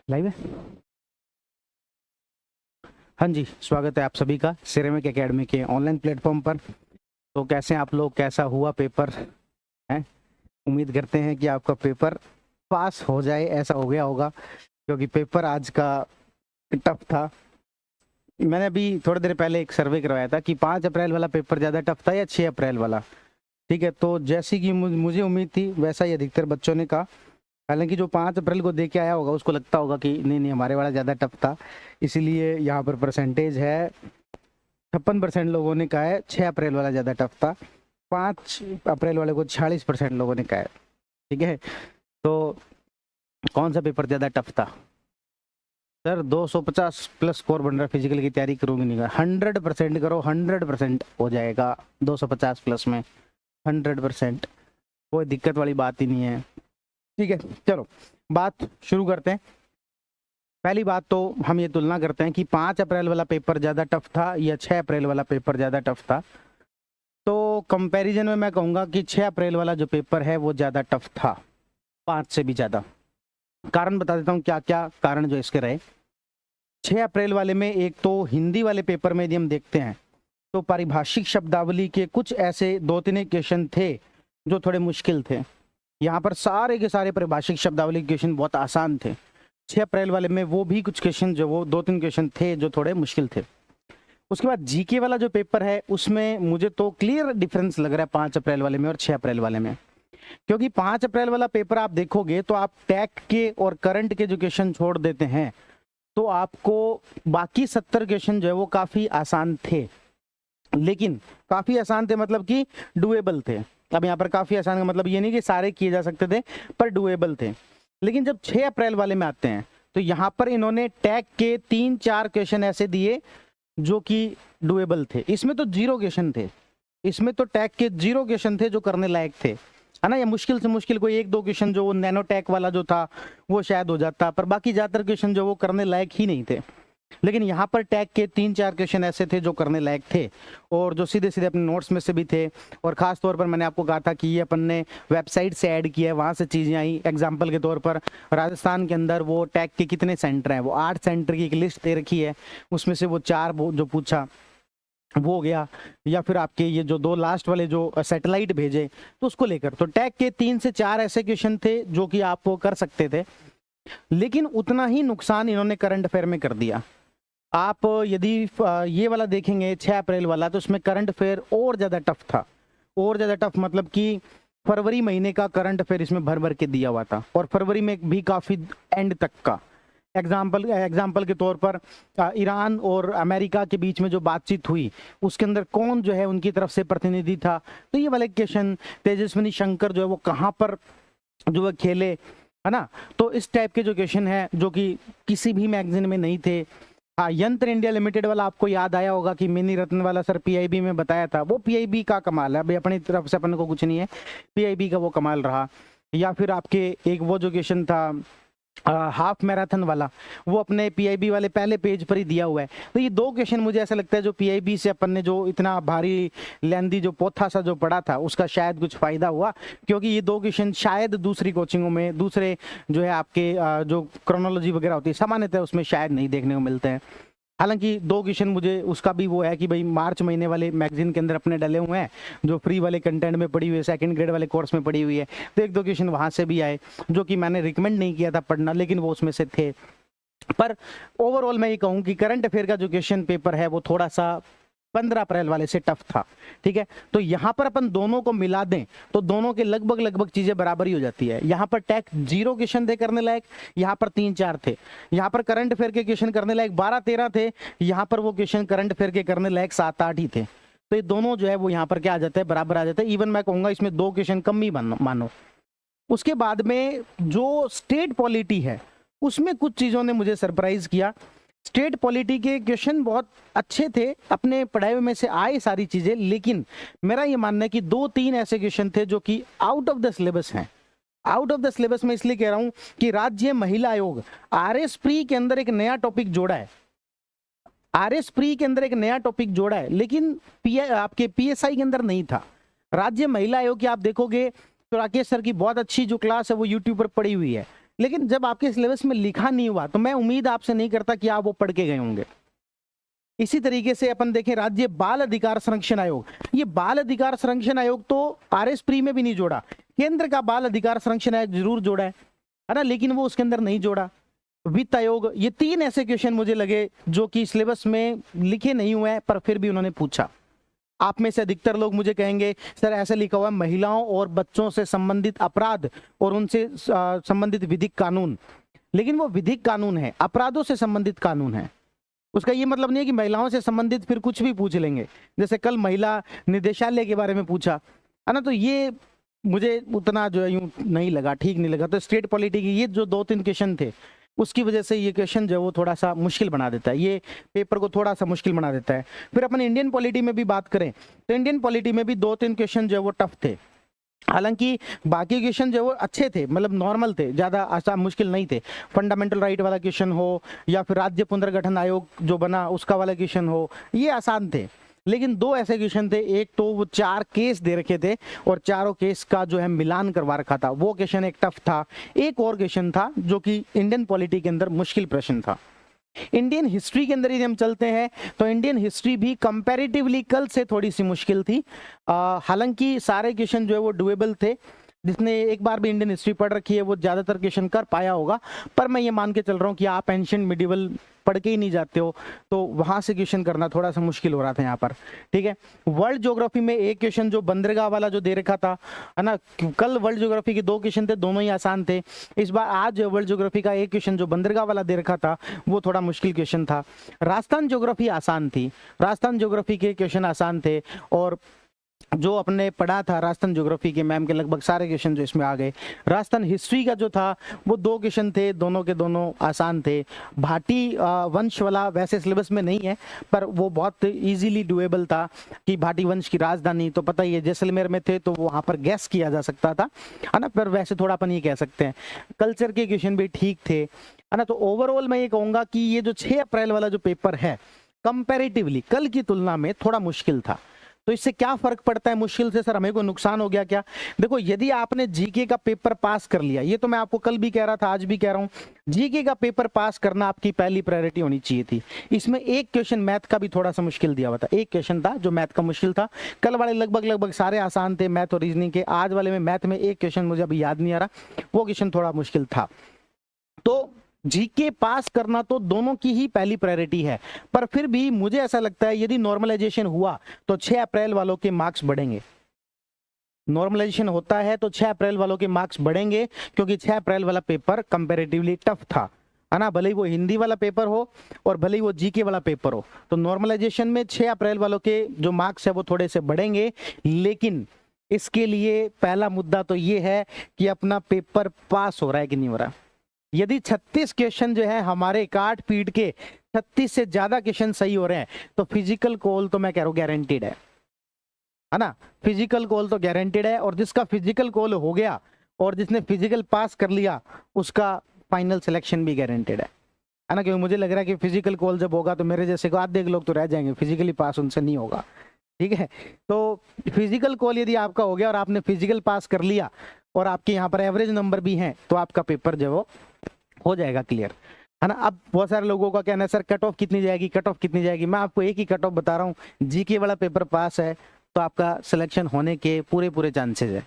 Live है। हाँ जी, स्वागत है आप सभी का सिरेमिक एकेडमी के ऑनलाइन प्लेटफॉर्म पर। तो कैसे हैं आप लोग, कैसा हुआ पेपर है? उम्मीद करते हैं कि आपका पेपर पास हो जाए, ऐसा हो गया होगा, क्योंकि पेपर आज का टफ था। मैंने अभी थोड़ी देर पहले एक सर्वे करवाया था कि 5 अप्रैल वाला पेपर ज़्यादा टफ था या 6 अप्रैल वाला। ठीक है, तो जैसी कि मुझे उम्मीद थी वैसा ही अधिकतर बच्चों ने कहा। हालांकि जो 5 अप्रैल को दे के आया होगा उसको लगता होगा कि नहीं नहीं हमारे वाला ज़्यादा टफ था, इसीलिए यहाँ पर परसेंटेज है 56% लोगों ने कहा है 6 अप्रैल वाला ज़्यादा टफ था। 5 अप्रैल वाले को 46% लोगों ने कहा है। ठीक है, तो कौन सा पेपर ज़्यादा टफ था? सर 250 प्लस स्कोर बन रहा है, फिजिकल की तैयारी करूँगी नहीं, 100% करो, 100% हो जाएगा 250 प्लस में, 100%। कोई दिक्कत वाली बात ही नहीं है। ठीक है, चलो बात शुरू करते हैं। पहली बात तो हम ये तुलना करते हैं कि 5 अप्रैल वाला पेपर ज़्यादा टफ था या 6 अप्रैल वाला पेपर ज़्यादा टफ था। तो कंपैरिजन में मैं कहूँगा कि 6 अप्रैल वाला जो पेपर है वो ज़्यादा टफ था, 5 से भी ज़्यादा। कारण बता देता हूँ क्या क्या कारण जो इसके रहे। 6 अप्रैल वाले में एक तो हिंदी वाले पेपर में यदि हम देखते हैं तो पारिभाषिक शब्दावली के कुछ ऐसे 2-3 क्वेश्चन थे जो थोड़े मुश्किल थे। यहाँ पर सारे के सारे पारिभाषिक शब्दावली के क्वेश्चन बहुत आसान थे। 6 अप्रैल वाले में वो भी कुछ क्वेश्चन जो वो 2-3 क्वेश्चन थे जो थोड़े मुश्किल थे। उसके बाद जीके वाला जो पेपर है उसमें मुझे तो क्लियर डिफरेंस लग रहा है 5 अप्रैल वाले में और 6 अप्रैल वाले में। क्योंकि 5 अप्रैल वाला पेपर आप देखोगे तो आप टैग के और करंट के जो क्वेश्चन छोड़ देते हैं तो आपको बाकी 70 क्वेश्चन जो है वो काफ़ी आसान थे। लेकिन काफ़ी आसान थे मतलब कि डुएबल थे। अब यहाँ पर काफ़ी आसान का मतलब ये नहीं कि सारे किए जा सकते थे, पर डुएबल थे। लेकिन जब 6 अप्रैल वाले में आते हैं तो यहाँ पर इन्होंने टैग के 3-4 क्वेश्चन ऐसे दिए जो कि डुएबल थे। इसमें तो 0 क्वेश्चन थे, इसमें तो टैग के 0 क्वेश्चन थे जो करने लायक थे, है ना। या मुश्किल से मुश्किल कोई 1-2 क्वेश्चन जो वो नैनो टैग वाला जो था वो शायद हो जाता, पर बाकी ज़्यादातर क्वेश्चन जो वो करने लायक ही नहीं थे। लेकिन यहाँ पर टैग के 3-4 क्वेश्चन ऐसे थे जो करने लायक थे और जो सीधे सीधे अपने नोट्स में से भी थे। और ख़ास तौर पर मैंने आपको कहा था कि ये अपन ने वेबसाइट से ऐड किया है, वहाँ से चीज़ें आई। एग्जाम्पल के तौर पर राजस्थान के अंदर वो टैग के कितने सेंटर हैं, वो 8 सेंटर की एक लिस्ट दे रखी है, उसमें से वो 4 जो पूछा वो हो गया। या फिर आपके ये जो 2 लास्ट वाले जो सैटेलाइट भेजे तो उसको लेकर तो टैग के 3 से 4 ऐसे क्वेश्चन थे जो कि आप वो कर सकते थे। लेकिन उतना ही नुकसान इन्होंने करंट अफेयर में कर दिया। आप यदि ये वाला देखेंगे 6 अप्रैल वाला तो उसमें करंट अफेयर और ज़्यादा टफ था। और ज़्यादा टफ मतलब कि फरवरी महीने का करंट अफेयर इसमें भर भर के दिया हुआ था और फरवरी में भी काफ़ी एंड तक का। एग्जाम्पल के तौर पर ईरान और अमेरिका के बीच में जो बातचीत हुई उसके अंदर कौन जो है उनकी तरफ से प्रतिनिधि था, तो ये वाले क्वेश्चन, तेजस्विनी शंकर जो है वो कहाँ पर जो है खेले, है ना। तो इस टाइप के जो क्वेश्चन है जो कि किसी भी मैगजीन में नहीं थे। हाँ, यंत्र इंडिया लिमिटेड वाला आपको याद आया होगा कि मिनी रत्न वाला सर पीआईबी में बताया था, वो पीआईबी का कमाल है, अभी अपनी तरफ से अपन को कुछ नहीं है, पीआईबी का वो कमाल रहा। या फिर आपके एक वो जो क्वेश्चन था हाफ मैराथन वाला, वो अपने पीआईबी वाले पहले पेज पर ही दिया हुआ है। तो ये 2 क्वेश्चन मुझे ऐसा लगता है जो पीआईबी से अपन ने जो इतना भारी लेंदी जो पोथा सा जो पढ़ा था उसका शायद कुछ फायदा हुआ, क्योंकि ये 2 क्वेश्चन शायद दूसरी कोचिंगों में, दूसरे जो है आपके जो क्रोनोलॉजी वगैरह होती है सामान्यतः उसमें शायद नहीं देखने को मिलते हैं। हालांकि 2 क्वेश्चन मुझे उसका भी वो है कि भाई मार्च महीने वाले मैगजीन के अंदर अपने डले हुए हैं जो फ्री वाले कंटेंट में पड़ी हुई है, सेकंड ग्रेड वाले कोर्स में पड़ी हुई है, तो 1-2 क्वेश्चन वहां से भी आए जो कि मैंने रिकमेंड नहीं किया था पढ़ना, लेकिन वो उसमें से थे। पर ओवरऑल मैं ये कहूँ कि करंट अफेयर का जो क्वेश्चन पेपर है वो थोड़ा सा 15 अप्रैल वाले से टफ था। ठीक है, तो यहां पर अपन दोनों को मिला दें तो दोनों के लगभग चीजें बराबर ही हो जाती है। यहां पर टैग 0 क्वेश्चन थे करने लायक, यहां पर 3-4 थे। यहां पर करंट अफेयर के क्वेश्चन करने लायक 12-13 थे, यहां पर वो क्वेश्चन करंट अफेयर के करने लायक 7-8 ही थे। तो ये दोनों जो है वो यहाँ पर क्या आ जाते हैं, बराबर आ जाते हैं। इवन मैं कहूंगा इसमें 2 क्वेश्चन कम ही मानो। उसके बाद में जो स्टेट पॉलिटी है उसमें कुछ चीजों ने मुझे सरप्राइज किया। स्टेट पॉलिटी के क्वेश्चन बहुत अच्छे थे, अपने पढ़ाई में से आए सारी चीजें, लेकिन मेरा ये मानना है कि 2-3 ऐसे क्वेश्चन थे जो कि आउट ऑफ द सिलेबस हैं। आउट ऑफ द सिलेबस में इसलिए कह रहा हूं कि राज्य महिला आयोग आरएस प्री के अंदर एक नया टॉपिक जोड़ा है, आरएस प्री के अंदर एक नया टॉपिक जोड़ा है, लेकिन आपके पीएसआई के अंदर नहीं था। राज्य महिला आयोग की आप देखोगे तो राकेश सर की बहुत अच्छी जो क्लास है वो यूट्यूब पर पड़ी हुई है, लेकिन जब आपके सिलेबस में लिखा नहीं हुआ तो मैं उम्मीद आपसे नहीं करता कि आप वो पढ़ के गए होंगे। इसी तरीके से अपन देखें राज्य बाल अधिकार संरक्षण आयोग, ये बाल अधिकार संरक्षण आयोग तो आरएस प्री में भी नहीं जोड़ा, केंद्र का बाल अधिकार संरक्षण आयोग जरूर जोड़ा है ना, लेकिन वो उसके अंदर नहीं जोड़ा। वित्त आयोग, ये 3 ऐसे क्वेश्चन मुझे लगे जो कि सिलेबस में लिखे नहीं हुए हैं पर फिर भी उन्होंने पूछा। आप में से अधिकतर लोग मुझे कहेंगे सर ऐसे लिखा हुआ है महिलाओं और बच्चों से संबंधित अपराध और उनसे संबंधित विधिक कानून, लेकिन वो विधिक कानून है, अपराधों से संबंधित कानून है। उसका ये मतलब नहीं है कि महिलाओं से संबंधित फिर कुछ भी पूछ लेंगे, जैसे कल महिला निदेशालय के बारे में पूछा है ना, तो ये मुझे उतना जो है यूं नहीं लगा, ठीक नहीं लगा। तो स्टेट पॉलिटी की ये जो 2-3 क्वेश्चन थे उसकी वजह से ये क्वेश्चन जो है वो थोड़ा सा मुश्किल बना देता है, ये पेपर को थोड़ा सा मुश्किल बना देता है। फिर अपन इंडियन पॉलिटी में भी बात करें तो इंडियन पॉलिटी में भी 2-3 क्वेश्चन जो है वो टफ थे, हालांकि बाकी क्वेश्चन जो है वो अच्छे थे, मतलब नॉर्मल थे, ज़्यादा आसान मुश्किल नहीं थे। फंडामेंटल राइट वाला क्वेश्चन हो या फिर राज्य पुनर्गठन आयोग जो बना उसका वाला क्वेश्चन हो, ये आसान थे। लेकिन 2 ऐसे क्वेश्चन थे, एक तो वो 4 केस दे रखे थे और चारों केस का जो है मिलान करवा रखा था, वो क्वेश्चन एक टफ था। एक और क्वेश्चन था जो कि इंडियन पॉलिटी के अंदर मुश्किल प्रश्न था। इंडियन हिस्ट्री के अंदर यदि हम चलते हैं तो इंडियन हिस्ट्री भी कंपैरेटिवली कल से थोड़ी सी मुश्किल थी, हालांकि सारे क्वेश्चन जो है वो डुएबल थे। जिसने एक बार भी इंडियन हिस्ट्री पढ़ रखी है वो ज्यादातर क्वेश्चन कर पाया होगा, पर मैं ये मान के चल रहा हूँ कि आप एंशिएंट मिडिवल पढ़ के ही नहीं जाते हो तो वहां से क्वेश्चन करना थोड़ा सा मुश्किल हो रहा था यहाँ पर, ठीक है। वर्ल्ड ज्योग्राफी में एक क्वेश्चन जो बंदरगाह वाला जो दे रखा था है ना, कल वर्ल्ड ज्योग्राफी के 2 क्वेश्चन थे, दोनों ही आसान थे। इस बार आज वर्ल्ड ज्योग्राफी का एक क्वेश्चन जो बंदरगाह वाला दे रखा था वो थोड़ा मुश्किल क्वेश्चन था। राजस्थान ज्योग्राफी आसान थी, राजस्थान ज्योग्राफी के क्वेश्चन आसान थे, और जो अपने पढ़ा था राजस्थान ज्योग्राफी के मैम के लगभग सारे क्वेश्चन जो इसमें आ गए। राजस्थान हिस्ट्री का जो था वो 2 क्वेश्चन थे, दोनों के दोनों आसान थे। भाटी वंश वाला वैसे सिलेबस में नहीं है पर वो बहुत इजीली डुएबल था कि भाटी वंश की राजधानी तो पता ही है जैसलमेर में थे, तो वहां पर गैस किया जा सकता था है ना, पर वैसे थोड़ा अपन ये कह सकते हैं। कल्चर के क्वेश्चन भी ठीक थे है ना। तो ओवरऑल मैं ये कहूंगा कि ये जो 6 अप्रैल वाला जो पेपर है कंपैरेटिवली कल की तुलना में थोड़ा मुश्किल था। तो इससे क्या फर्क पड़ता है मुश्किल से? सर हमें कोई नुकसान हो गया क्या? देखो, यदि आपने जीके का पेपर पास कर लिया, ये तो मैं आपको कल भी कह रहा था, आज भी कह रहा हूं, जीके का पेपर पास करना आपकी पहली प्रायोरिटी होनी चाहिए थी। इसमें एक क्वेश्चन मैथ का भी थोड़ा सा मुश्किल दिया हुआ था, एक क्वेश्चन था जो मैथ का मुश्किल था। कल वाले लगभग सारे आसान थे मैथ और रीजनिंग के। आज वाले में मैथ में एक क्वेश्चन मुझे अभी याद नहीं आ रहा, वो क्वेश्चन थोड़ा मुश्किल था। तो जीके पास करना तो दोनों की ही पहली प्रायोरिटी है, पर फिर भी मुझे ऐसा लगता है यदि नॉर्मलाइजेशन हुआ तो 6 अप्रैल वालों के मार्क्स बढ़ेंगे। नॉर्मलाइजेशन होता है तो 6 अप्रैल वालों के मार्क्स बढ़ेंगे, क्योंकि 6 अप्रैल वाला पेपर कंपैरेटिवली टफ था, है ना। भले ही वो हिंदी वाला पेपर हो और भले ही वो जीके वाला पेपर हो, तो नॉर्मलाइजेशन में 6 अप्रैल वालों के जो मार्क्स है वो थोड़े से बढ़ेंगे। लेकिन इसके लिए पहला मुद्दा तो ये है कि अपना पेपर पास हो रहा है कि नहीं हो रहा। यदि 36 क्वेश्चन जो है हमारे काट पीट के 36 से ज्यादा क्वेश्चन सही हो रहे हैं तो फिजिकल कॉल तो मैं कह रहा हूं गारंटीड है ना। फिजिकल कॉल तो गारंटीड है, और जिसका फिजिकल कॉल हो गया और जिसने फिजिकल पास कर लिया उसका फाइनल सिलेक्शन भी गारंटीड है ना। क्योंकि मुझे लग रहा है कि फिजिकल कॉल जब होगा तो मेरे जैसे को आधे लोग तो रह जाएंगे, फिजिकली पास उनसे नहीं होगा, ठीक है। तो फिजिकल कॉल यदि आपका हो गया और आपने फिजिकल पास कर लिया और आपके यहाँ पर एवरेज नंबर भी हैं तो आपका पेपर जो वो हो जाएगा क्लियर, है ना। अब बहुत सारे लोगों का कहना है सर कट ऑफ कितनी जाएगी, कट ऑफ कितनी जाएगी। मैं आपको एक ही कट ऑफ बता रहा हूँ, जीके वाला पेपर पास है तो आपका सिलेक्शन होने के पूरे चांसेस है,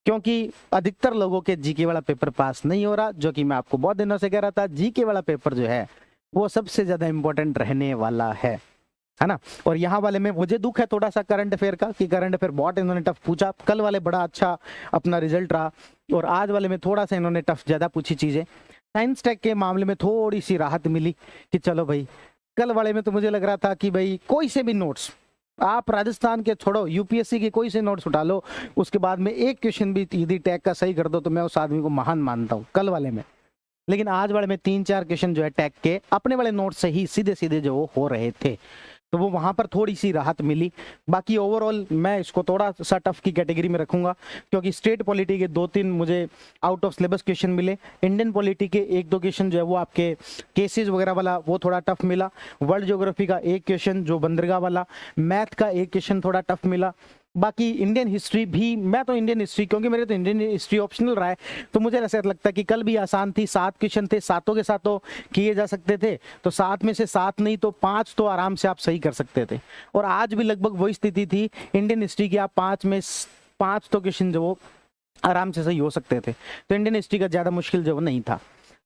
क्योंकि अधिकतर लोगों के जीके वाला पेपर पास नहीं हो रहा, जो कि मैं आपको बहुत दिनों से कह रहा था। जीके वाला पेपर जो है वो सबसे ज्यादा इंपॉर्टेंट रहने वाला है ना। और यहाँ वाले में मुझे दुख है थोड़ा सा करंट अफेयर का, कि करंट अफेयर बहुत इन्होंने टफ पूछा। कल वाले बड़ा अच्छा अपना रिजल्ट रहा और आज वाले में थोड़ा सा इन्होंने टफ ज्यादा पूछी चीजें। साइंस टेक के मामले में थोड़ी सी राहत मिली कि चलो भाई, कल वाले में तो मुझे लग रहा था कि भाई कोई से भी नोट्स आप राजस्थान के छोड़ो, यूपीएससी के कोई से नोट्स उठा लो, उसके बाद में एक क्वेश्चन भी यदि टैग का सही कर दो तो मैं उस आदमी को महान मानता हूँ कल वाले में। लेकिन आज वाले में 3-4 क्वेश्चन जो है टैग के अपने वाले नोट से ही सीधे सीधे जो वो हो रहे थे, तो वो वहां पर थोड़ी सी राहत मिली। बाकी ओवरऑल मैं इसको थोड़ा सा टफ की कैटेगरी में रखूंगा, क्योंकि स्टेट पॉलिटी के 2-3 मुझे आउट ऑफ सिलेबस क्वेश्चन मिले। इंडियन पॉलिटी के 1-2 क्वेश्चन जो है वो आपके केसेस वगैरह वाला वो थोड़ा टफ मिला। वर्ल्ड ज्योग्राफी का एक क्वेश्चन जो बंदरगाह वाला, मैथ का एक क्वेश्चन थोड़ा टफ मिला। बाकी इंडियन हिस्ट्री भी, मैं तो इंडियन हिस्ट्री, क्योंकि मेरे तो इंडियन हिस्ट्री ऑप्शनल रहा है, तो मुझे ऐसा लगता है कि कल भी आसान थी, 7 क्वेश्चन थे, सातों के सातों किए जा सकते थे, तो 7 में से 7 नहीं तो 5 तो आराम से आप सही कर सकते थे। और आज भी लगभग वही स्थिति थी इंडियन हिस्ट्री की, आप 5 में 5 तो क्वेश्चन जो वो आराम से सही हो सकते थे, तो इंडियन हिस्ट्री का ज्यादा मुश्किल जो नहीं था।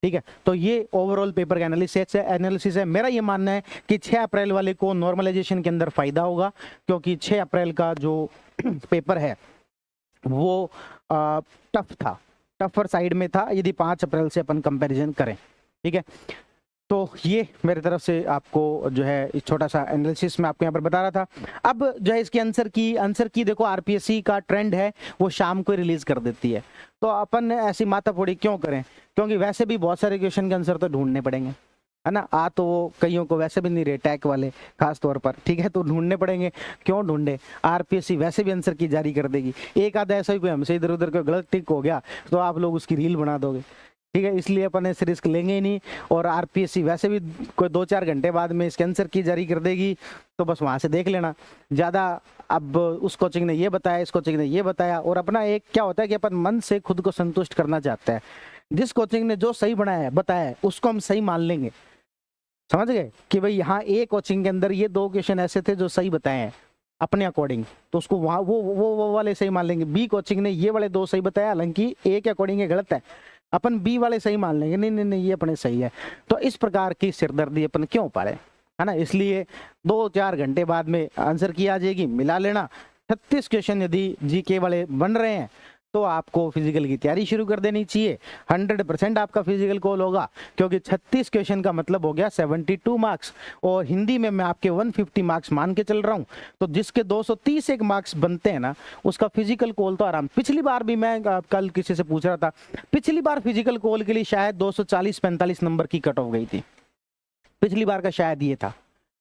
ठीक है, तो ये ओवरऑल पेपर का एनालिसिस है। मेरा ये मानना है कि 6 अप्रैल वाले को नॉर्मलाइजेशन के अंदर फायदा होगा, क्योंकि 6 अप्रैल का जो पेपर है वो टफ था, टफर साइड में था यदि 5 अप्रैल से अपन कंपैरिजन करें। ठीक है, तो ये मेरे तरफ से आपको जो है इस छोटा सा एनालिसिस मैं आपको यहाँ पर बता रहा था। अब जो है इसकी आंसर की देखो, आरपीएससी का ट्रेंड है वो शाम को रिलीज कर देती है, तो अपन ऐसी माथाफोड़ी क्यों करें, क्योंकि वैसे भी बहुत सारे क्वेश्चन के आंसर तो ढूंढने पड़ेंगे, है ना। तो वो कईयों को वैसे भी नहीं रहे, टैक वाले खास तौर पर, ठीक है, तो ढूंढने पड़ेंगे। क्यों ढूंढे, आरपीएससी वैसे भी आंसर की जारी कर देगी। एक आधा ऐसा ही कोई हमसे इधर उधर कोई गलत टिक हो गया तो आप लोग उसकी रील बना दोगे, ठीक है, इसलिए अपन ऐसे रिस्क लेंगे ही नहीं। और आरपीएससी वैसे भी कोई 2-4 घंटे बाद में इसके आंसर की जारी कर देगी, तो बस वहां से देख लेना ज़्यादा। अब उस कोचिंग ने ये बताया, इस कोचिंग ने ये बताया, और अपना एक क्या होता है कि अपन मन से खुद को संतुष्ट करना चाहते हैं। जिस कोचिंग ने जो सही बताया है उसको हम सही मान लेंगे, समझ गए कि भाई यहाँ ए कोचिंग के अंदर ये 2 क्वेश्चन ऐसे थे जो सही बताए हैं अपने अकॉर्डिंग, तो उसको वहाँ वो वाले सही मान लेंगे। बी कोचिंग ने ये वाले 2 सही बताया, हालांकि ए के अकॉर्डिंग ये गलत है, अपन बी वाले सही मान लेंगे, नहीं नहीं नहीं ये अपने सही है। तो इस प्रकार की सिरदर्दी अपन क्यों पाले, है ना। इसलिए 2-4 घंटे बाद में आंसर की आ जाएगी, मिला लेना। 36 क्वेश्चन यदि जीके वाले बन रहे हैं तो आपको फिजिकल की तैयारी शुरू कर देनी चाहिए। 100% आपका फिजिकल कॉल होगा, क्योंकि 36 क्वेश्चन का मतलब हो गया 72 मार्क्स, और हिंदी में मैं आपके 150 मार्क्स मान के चल रहा हूं, तो जिसके 231 मार्क्स बनते हैं ना, उसका फिजिकल कॉल तो आराम। पिछली बार भी मैं कल किसी से पूछ रहा था, पिछली बार फिजिकल कॉल के लिए शायद 240-45 नंबर की कट ऑफ गई थी, पिछली बार का शायद ये था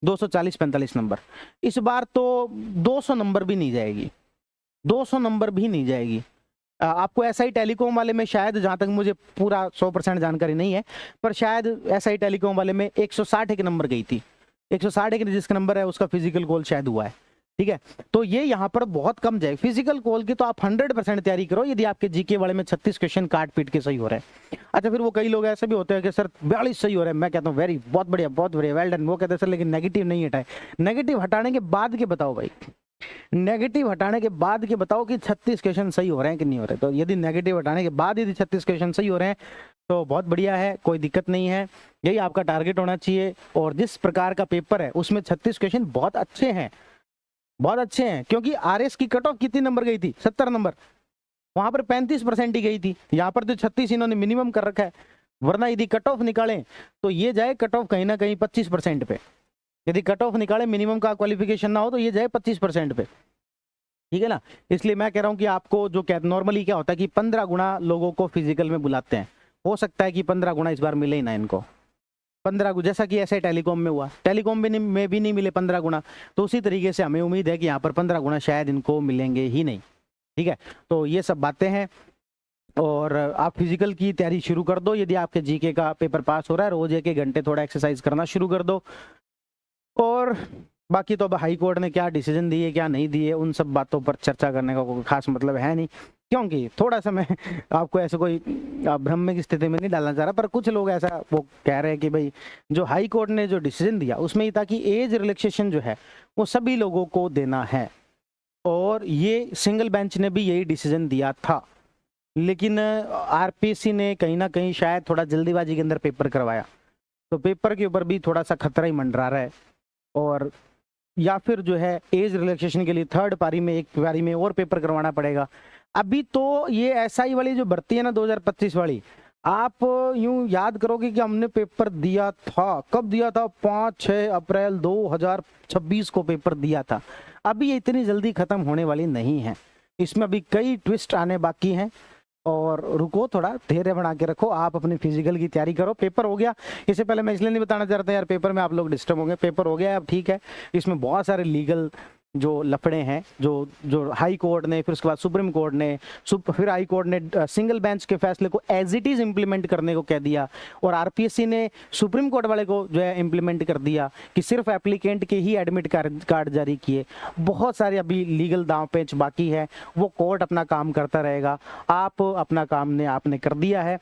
240-45 नंबर। इस बार तो 200 नंबर भी नहीं जाएगी, 200 नंबर भी नहीं जाएगी। आपको एसआई टेलीकॉम वाले में शायद, जहां तक मुझे पूरा 100% जानकारी नहीं है, पर शायद एसआई टेलीकॉम वाले में 160 एक नंबर गई थी, 160 एक जिसका नंबर है उसका फिजिकल कॉल शायद हुआ है। ठीक है, तो ये यहाँ पर बहुत कम जाए फिजिकल कॉल की, तो आप 100% तैयारी करो यदि आपके जीके वाले में 36 क्वेश्चन काट पीट के सही हो रहे हैं। अच्छा, फिर वो कई लोग ऐसे भी होते हैं कि सर 42 सही हो रहे हैं, मैं कहता हूँ वेरी बहुत बढ़िया वेल डन, वो कहते हैं सर लेकिन नेगेटिव नहीं हटाए। नेगेटिव हटाने के बाद के बताओ भाई, नेगेटिव हटाने के बाद के बताओ कि 36 क्वेश्चन सही हो रहे हैं कि नहीं हो रहे। तो यदि नेगेटिव हटाने के बाद यदि 36 क्वेश्चन सही हो रहे हैं तो बहुत बढ़िया है, कोई दिक्कत नहीं है, यही आपका टारगेट होना चाहिए। और जिस प्रकार का पेपर है उसमें 36 क्वेश्चन बहुत अच्छे हैं, बहुत अच्छे हैं, क्योंकि आरएस की कट ऑफ कितनी नंबर गई थी, 70 नंबर, वहां पर 35% ही गई थी, यहाँ पर तो 36 इन्होंने मिनिमम कर रखा है। वरना यदि कट ऑफ निकालें तो ये जाए कट ऑफ कहीं ना कहीं 25% पे, यदि कट ऑफ निकाले मिनिमम का क्वालिफिकेशन ना हो तो ये जाए 25% पे, ठीक है ना। इसलिए मैं कह रहा हूं कि आपको जो नॉर्मली क्या होता है कि 15 गुना लोगों को फिजिकल में बुलाते हैं, हो सकता है कि 15 गुना इस बार मिले ही ना इनको, 15 गुना, जैसा कि ऐसे टेलीकॉम में हुआ, टेलीकॉम में भी नहीं मिले 15 गुना, तो उसी तरीके से हमें उम्मीद है कि यहाँ पर 15 गुना शायद इनको मिलेंगे ही नहीं। ठीक है, तो ये सब बातें हैं, और आप फिजिकल की तैयारी शुरू कर दो। यदि आपके जीके का पेपर पास हो रहा है, रोज 1-1 घंटे थोड़ा एक्सरसाइज करना शुरू कर दो। और बाकी तो अब हाई कोर्ट ने क्या डिसीजन दिए क्या नहीं दिए, उन सब बातों पर चर्चा करने का कोई खास मतलब है नहीं, क्योंकि थोड़ा सा मैं आपको ऐसे कोई भ्रम की स्थिति में नहीं डालना चाह रहा, पर कुछ लोग ऐसा वो कह रहे हैं कि भाई जो हाई कोर्ट ने जो डिसीजन दिया उसमें ये था कि एज रिलैक्सेशन जो है वो सभी लोगों को देना है, और ये सिंगल बेंच ने भी यही डिसीजन दिया था। लेकिन आरपीएससी ने कहीं ना कहीं शायद थोड़ा जल्दीबाजी के अंदर पेपर करवाया, तो पेपर के ऊपर भी थोड़ा सा खतरा ही मंडरा रहा है। और या फिर जो है एज रिलैक्सेशन के लिए थर्ड पारी में एक पारी में और पेपर करवाना पड़ेगा। अभी तो ये एसआई वाली जो भर्ती है ना 2025 वाली, आप यूं याद करोगे कि हमने पेपर दिया था, कब दिया था, 5-6 अप्रैल 2026 को पेपर दिया था। अभी ये इतनी जल्दी खत्म होने वाली नहीं है, इसमें अभी कई ट्विस्ट आने बाकी हैं, और रुको, थोड़ा धैर्य बना के रखो, आप अपनी फिजिकल की तैयारी करो। पेपर हो गया, इससे पहले मैं इसलिए नहीं बताना चाहता यार पेपर में आप लोग डिस्टर्ब होंगे, पेपर हो गया अब ठीक है, इसमें बहुत सारे लीगल जो लफड़े हैं, जो जो हाई कोर्ट ने, फिर उसके बाद सुप्रीम कोर्ट ने, फिर हाई कोर्ट ने सिंगल बेंच के फैसले को एज इट इज इम्प्लीमेंट करने को कह दिया, और आरपीएससी ने सुप्रीम कोर्ट वाले को जो है इम्प्लीमेंट कर दिया कि सिर्फ एप्लीकेंट के ही एडमिट कार्ड जारी किए। बहुत सारे अभी लीगल दांव पेच बाकी है, वो कोर्ट अपना काम करता रहेगा। आप अपना काम ने आपने कर दिया है,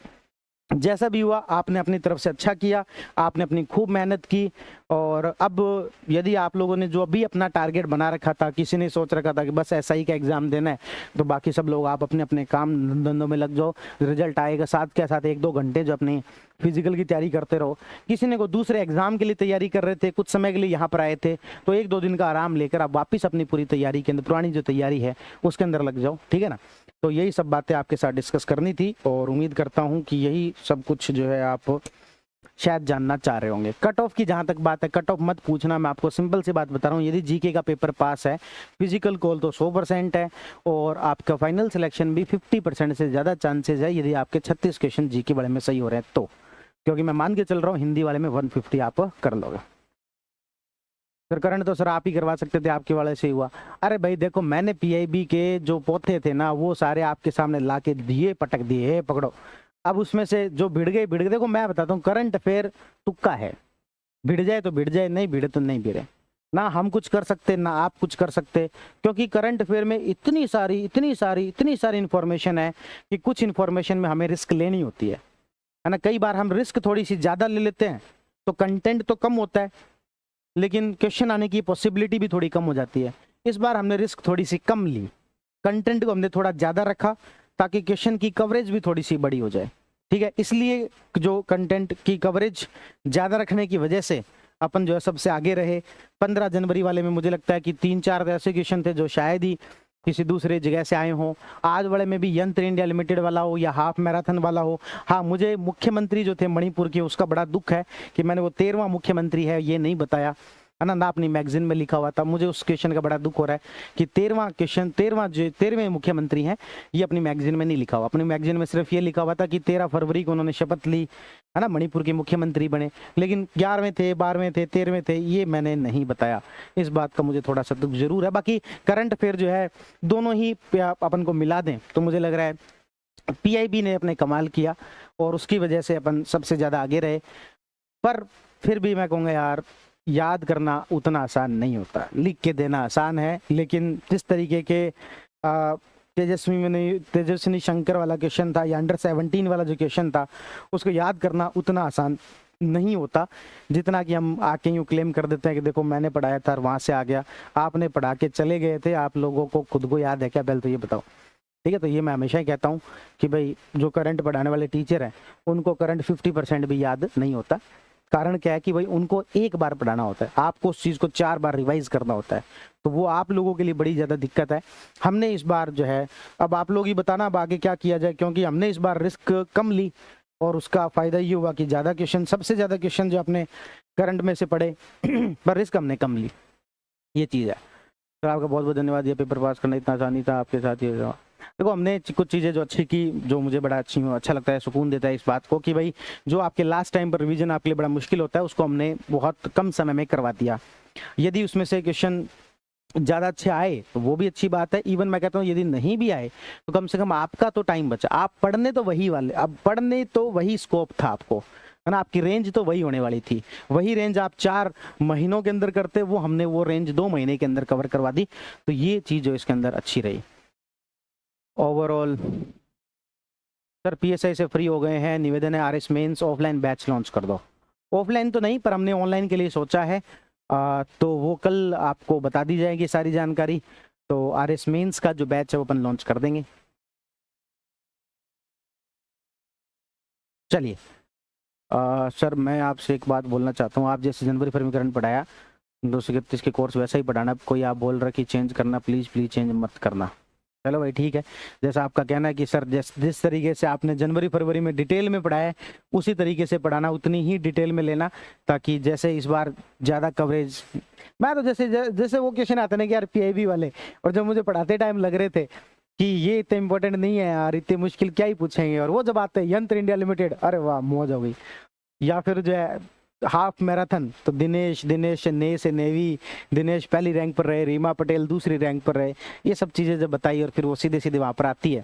जैसा भी हुआ आपने अपनी तरफ से अच्छा किया, आपने अपनी खूब मेहनत की। और अब यदि आप लोगों ने जो अभी अपना टारगेट बना रखा था, किसी ने सोच रखा था कि बस एसआई का एग्जाम देना है, तो बाकी सब लोग आप अपने अपने काम धंधों में लग जाओ। रिजल्ट आएगा साथ के साथ 1-2 घंटे जो अपनी फिजिकल की तैयारी करते रहो। किसी ने को दूसरे एग्जाम के लिए तैयारी कर रहे थे, कुछ समय के लिए यहाँ पर आए थे, तो 1-2 दिन का आराम लेकर आप वापस अपनी पूरी तैयारी के अंदर, पुरानी जो तैयारी है उसके अंदर लग जाओ, ठीक है ना। तो यही सब बातें आपके साथ डिस्कस करनी थी, और उम्मीद करता हूँ कि यही सब कुछ जो है आप शायद जानना चाह रहे होंगे। कट ऑफ की जहां तक बात है, कट ऑफ मत पूछना, मैं आपको सिंपल सी बात बता रहा हूँ। यदि जीके का पेपर पास है, फिजिकल कॉल तो 100% है, और आपका फाइनल सिलेक्शन भी 50% से ज़्यादा चांसेस है यदि आपके 36 क्वेश्चन जीके वाले में सही हो रहे हैं तो, क्योंकि मैं मान के चल रहा हूँ हिंदी वाले में 150 आप कर लोगे। सर करंट तो सर आप ही करवा सकते थे, आपके वाले से ही हुआ। अरे भाई देखो, मैंने पीआईबी के जो पोथे थे ना, वो सारे आपके सामने ला के दिए, पटक दिए, पकड़ो। अब उसमें से जो भिड़ गए भिड़ गए। देखो मैं बताता हूँ, करंट अफेयर तुक्का है, भिड़ जाए तो भिड़ जाए, नहीं भिड़े तो नहीं भिड़े। ना हम कुछ कर सकते ना आप कुछ कर सकते, क्योंकि करंट अफेयर में इतनी सारी इंफॉर्मेशन है कि कुछ इंफॉर्मेशन में हमें रिस्क लेनी होती है ना। कई बार हम रिस्क थोड़ी सी ज़्यादा ले लेते हैं तो कंटेंट तो कम होता है, लेकिन क्वेश्चन आने की पॉसिबिलिटी भी थोड़ी कम हो जाती है। इस बार हमने रिस्क थोड़ी सी कम ली, कंटेंट को हमने थोड़ा ज़्यादा रखा ताकि क्वेश्चन की कवरेज भी थोड़ी सी बड़ी हो जाए, ठीक है। इसलिए जो कंटेंट की कवरेज ज़्यादा रखने की वजह से अपन जो है सबसे आगे रहे। 15 जनवरी वाले में मुझे लगता है कि 3-4 ऐसे क्वेश्चन थे जो शायद ही किसी दूसरे जगह से आए हों। आज वाले में भी यंत्र इंडिया लिमिटेड वाला हो या हाफ मैराथन वाला हो। हाँ, मुझे मुख्यमंत्री जो थे मणिपुर के, उसका बड़ा दुख है कि मैंने वो 13वां मुख्यमंत्री है ये नहीं बताया, है ना अपनी मैगजीन में लिखा हुआ था। मुझे उस क्वेश्चन का बड़ा दुख हो रहा है कि 13वां क्वेश्चन, 13वें मुख्यमंत्री हैं, ये अपनी मैगजीन में नहीं लिखा हुआ। अपनी मैगजीन में सिर्फ ये लिखा हुआ था कि 13 फरवरी को उन्होंने शपथ ली, है ना, मणिपुर के मुख्यमंत्री बने, लेकिन 11वें थे, 12वें थे, 13वें थे, ये मैंने नहीं बताया। इस बात का मुझे थोड़ा सा दुख जरूर है। बाकी करंट अफेयर जो है दोनों ही अपन को मिला दें तो मुझे लग रहा है पीआईबी ने अपने कमाल किया और उसकी वजह से अपन सबसे ज़्यादा आगे रहे। पर फिर भी मैं कहूँगा यार, याद करना उतना आसान नहीं होता, लिख के देना आसान है, लेकिन जिस तरीके के तेजस्विनी शंकर वाला क्वेश्चन था या अंडर 17 वाला जो क्वेश्चन था, उसको याद करना उतना आसान नहीं होता जितना कि हम आके यूँ क्लेम कर देते हैं कि देखो मैंने पढ़ाया था और वहाँ से आ गया। आपने पढ़ा के चले गए थे, आप लोगों को खुद को याद है क्या? पहले तो ये बताओ, ठीक है। तो ये मैं हमेशा ही कहता हूँ कि भाई जो करंट पढ़ाने वाले टीचर हैं उनको करंट 50% भी याद नहीं होता। कारण क्या है कि भाई उनको एक बार पढ़ाना होता है, आपको उस चीज़ को 4 बार रिवाइज करना होता है, तो वो आप लोगों के लिए बड़ी ज़्यादा दिक्कत है। हमने इस बार जो है, अब आप लोग ही बताना अब आगे क्या किया जाए, क्योंकि हमने इस बार रिस्क कम ली और उसका फ़ायदा ये हुआ कि ज़्यादा क्वेश्चन, सबसे ज़्यादा क्वेश्चन जो अपने करंट में से पढ़े पर रिस्क हमने कम ली, ये चीज़ है। तो आपका बहुत बहुत धन्यवाद। ये पेपर पास करना इतना आसानी था आपके साथ। ये देखो हमने कुछ चीज़ें जो अच्छी की, जो मुझे बड़ा अच्छा लगता है, सुकून देता है इस बात को कि भाई जो आपके लास्ट टाइम पर रिवीजन आपके लिए बड़ा मुश्किल होता है उसको हमने बहुत कम समय में करवा दिया। यदि उसमें से क्वेश्चन ज़्यादा अच्छे आए तो वो भी अच्छी बात है। इवन मैं कहता हूँ यदि नहीं भी आए तो कम से कम आपका तो टाइम बचा, आप पढ़ने तो वही वाले, अब पढ़ने तो वही स्कोप था आपको, है ना, आपकी रेंज तो वही होने वाली थी। वही रेंज आप 4 महीनों के अंदर करते, वो हमने वो रेंज 2 महीने के अंदर कवर करवा दी। तो ये चीज़ जो इसके अंदर अच्छी रही ओवरऑल। सर पीएसआई से फ्री हो गए हैं, निवेदन है RS mains offline batch launch कर दो। ऑफलाइन तो नहीं, पर हमने ऑनलाइन के लिए सोचा है, तो वो कल आपको बता दी जाएगी सारी जानकारी। तो आरएस मेंस का जो बैच है वो अपन लॉन्च कर देंगे। चलिए सर मैं आपसे एक बात बोलना चाहता हूँ, आप जैसे जनवरी फरवरी करंट पढ़ाया 231 के कोर्स वैसा ही पढ़ाना। कोई आप बोल रहे कि चेंज करना, प्लीज़ चेंज मत करना। चलो भाई ठीक है, जैसा आपका कहना है कि सर जिस तरीके से आपने जनवरी फरवरी में डिटेल में पढ़ाया है उसी तरीके से पढ़ाना, उतनी ही डिटेल में लेना, ताकि जैसे इस बार ज़्यादा कवरेज। मैं तो जैसे वो क्वेश्चन आते ना कि यार पीआईबी वाले, और जब मुझे पढ़ाते टाइम लग रहे थे कि ये इतने इंपॉर्टेंट नहीं है यार, इतने मुश्किल क्या ही पूछेंगे, और वो जब आते हैं यंत्र इंडिया लिमिटेड, अरे वाह मौज हो गई। या फिर जो है हाफ मैराथन तो दिनेश ने से नेवी, दिनेश पहली रैंक पर रहे, रीमा पटेल दूसरी रैंक पर रहे, ये सब चीज़ें जब बताई और फिर वो सीधे सीधे वहाँ पर आती है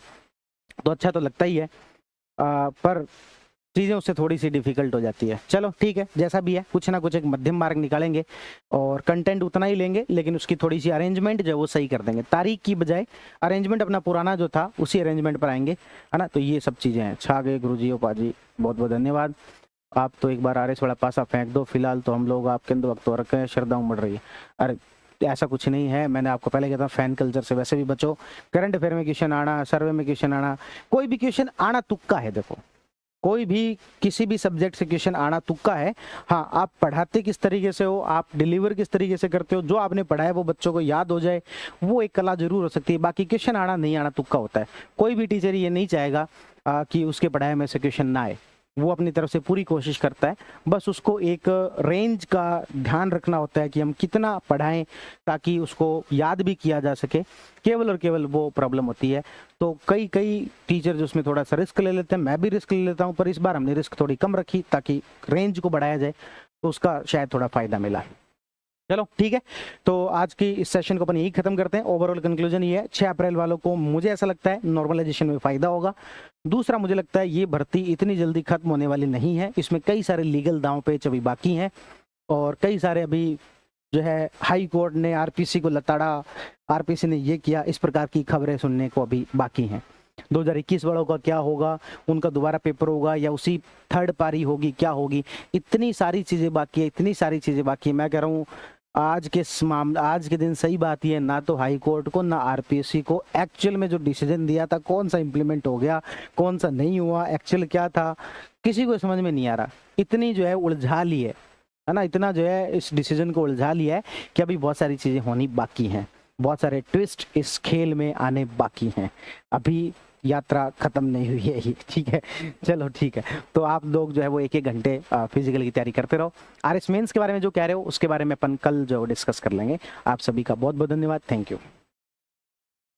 तो अच्छा तो लगता ही है, पर चीज़ें उससे थोड़ी सी डिफिकल्ट हो जाती है। चलो ठीक है, जैसा भी है कुछ ना कुछ एक मध्यम मार्ग निकालेंगे और कंटेंट उतना ही लेंगे, लेकिन उसकी थोड़ी सी अरेंजमेंट जो है वो सही कर देंगे। तारीख की बजाय अरेंजमेंट अपना पुराना जो था उसी अरेंजमेंट पर आएंगे, है ना। तो ये सब चीज़ें हैं। छा गए गुरुजी ओ पाजी, बहुत बहुत धन्यवाद। आप तो एक बार RS वाला पासा फेंक दो, फिलहाल तो हम लोग आपके अंदर वक्त रखे हैं, श्रद्धा उमड़ रही है। अरे ऐसा कुछ नहीं है, मैंने आपको पहले कहता फैन कल्चर से वैसे भी बचो। करंट अफेयर में क्वेश्चन आना, सर्वे में क्वेश्चन आना, कोई भी क्वेश्चन आना तुक्का है। देखो कोई भी किसी भी सब्जेक्ट से क्वेश्चन आना तुक्का है। हाँ, आप पढ़ाते किस तरीके से हो, आप डिलीवर किस तरीके से करते हो, जो आपने पढ़ा है वो बच्चों को याद हो जाए, वो एक कला जरूर हो सकती है। बाकी क्वेश्चन आना नहीं आना तुक्का होता है। कोई भी टीचर ये नहीं चाहेगा कि उसके पढ़ाए में से क्वेश्चन ना आए, वो अपनी तरफ से पूरी कोशिश करता है। बस उसको एक रेंज का ध्यान रखना होता है कि हम कितना पढ़ाएं ताकि उसको याद भी किया जा सके, केवल और केवल वो प्रॉब्लम होती है। तो कई टीचर जो उसमें थोड़ा सा रिस्क ले लेते हैं, मैं भी रिस्क ले लेता हूं, पर इस बार हमने रिस्क थोड़ी कम रखी ताकि रेंज को बढ़ाया जाए, तो उसका शायद थोड़ा फायदा मिला। चलो ठीक है, तो आज की इस सेशन को अपन यही खत्म करते हैं। ओवरऑल कंक्लूजन ये है, 6 अप्रैल वालों को मुझे ऐसा लगता है नॉर्मलाइजेशन में फायदा होगा। दूसरा, मुझे लगता है ये भर्ती इतनी जल्दी खत्म होने वाली नहीं है, इसमें कई सारे लीगल दांव पेच अभी बाकी हैं और कई सारे अभी जो है हाई कोर्ट ने RPC को लताड़ा, RPC ने ये किया, इस प्रकार की खबरें सुनने को अभी बाकी हैं। 2021 वालों का क्या होगा, उनका दोबारा पेपर होगा या उसी थर्ड पारी होगी, क्या होगी, इतनी सारी चीज़ें बाकी है, इतनी सारी चीज़ें बाकी है। मैं कह रहा हूँ आज के दिन सही बात यह ना तो हाई कोर्ट को ना RPC को एक्चुअल में जो डिसीजन दिया था कौन सा इंप्लीमेंट हो गया, कौन सा नहीं हुआ, एक्चुअल क्या था, किसी को समझ में नहीं आ रहा। इतनी जो है उलझा ली है ना, इतना जो है इस डिसीजन को उलझा लिया है कि अभी बहुत सारी चीज़ें होनी बाकी हैं, बहुत सारे ट्विस्ट इस खेल में आने बाकी हैं। अभी यात्रा खत्म नहीं हुई है ये, ठीक है। चलो ठीक है, तो आप लोग जो है वो 1-1 घंटे फिजिकल की तैयारी करते रहो। RS मेंस के बारे में जो कह रहे हो उसके बारे में अपन कल जो डिस्कस कर लेंगे। आप सभी का बहुत बहुत धन्यवाद, थैंक यू।